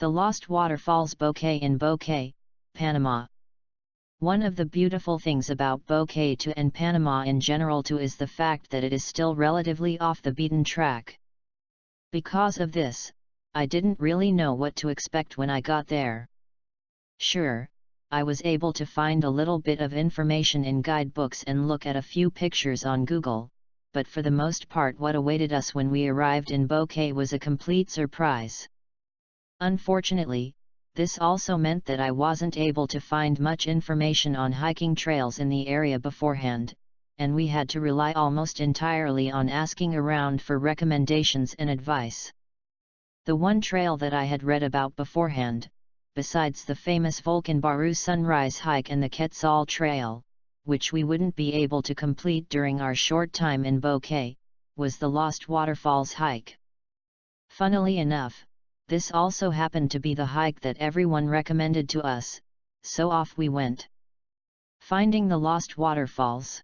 The Lost Waterfalls Bokeh in Bokeh, Panama. One of the beautiful things about Bokeh too, and Panama in general too, is the fact that it is still relatively off the beaten track. Because of this, I didn't really know what to expect when I got there. Sure, I was able to find a little bit of information in guidebooks and look at a few pictures on Google, but for the most part what awaited us when we arrived in Bokeh was a complete surprise. Unfortunately, this also meant that I wasn't able to find much information on hiking trails in the area beforehand, and we had to rely almost entirely on asking around for recommendations and advice. The one trail that I had read about beforehand, besides the famous Volcan Baru Sunrise Hike and the Quetzal Trail, which we wouldn't be able to complete during our short time in Bokeh, was the Lost Waterfalls Hike. Funnily enough, this also happened to be the hike that everyone recommended to us, so off we went. Finding the Lost Waterfalls.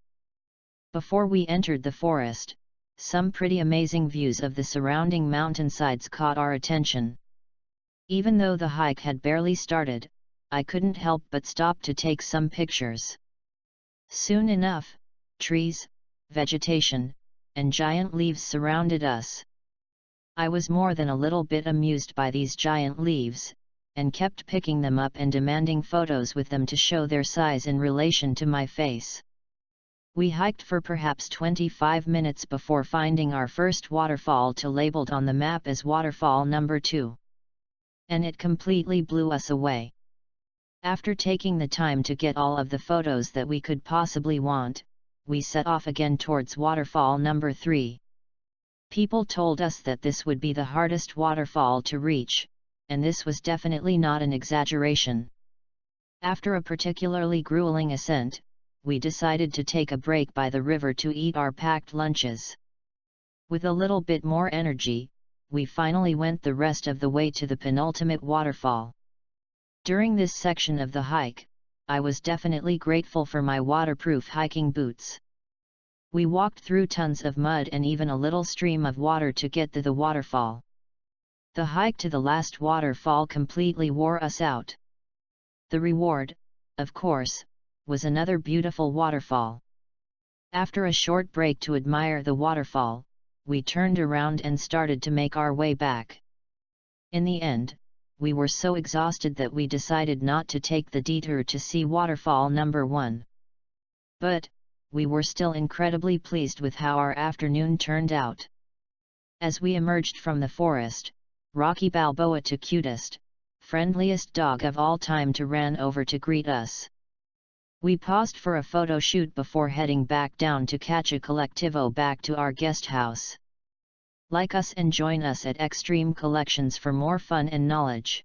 Before we entered the forest, some pretty amazing views of the surrounding mountainsides caught our attention. Even though the hike had barely started, I couldn't help but stop to take some pictures. Soon enough, trees, vegetation, and giant leaves surrounded us. I was more than a little bit amused by these giant leaves, and kept picking them up and demanding photos with them to show their size in relation to my face. We hiked for perhaps 25 minutes before finding our first waterfall, labeled on the map as Waterfall Number 2. And it completely blew us away. After taking the time to get all of the photos that we could possibly want, we set off again towards Waterfall Number 3. People told us that this would be the hardest waterfall to reach, and this was definitely not an exaggeration. After a particularly grueling ascent, we decided to take a break by the river to eat our packed lunches. With a little bit more energy, we finally went the rest of the way to the penultimate waterfall. During this section of the hike, I was definitely grateful for my waterproof hiking boots. We walked through tons of mud and even a little stream of water to get to the waterfall. The hike to the last waterfall completely wore us out. The reward, of course, was another beautiful waterfall. After a short break to admire the waterfall, we turned around and started to make our way back. In the end, we were so exhausted that we decided not to take the detour to see Waterfall Number 1. But, we were still incredibly pleased with how our afternoon turned out. As we emerged from the forest, Rocky Balboa, the cutest, friendliest dog of all time, ran over to greet us. We paused for a photo shoot before heading back down to catch a collectivo back to our guest house. Like us and join us at Extreme Collections for more fun and knowledge.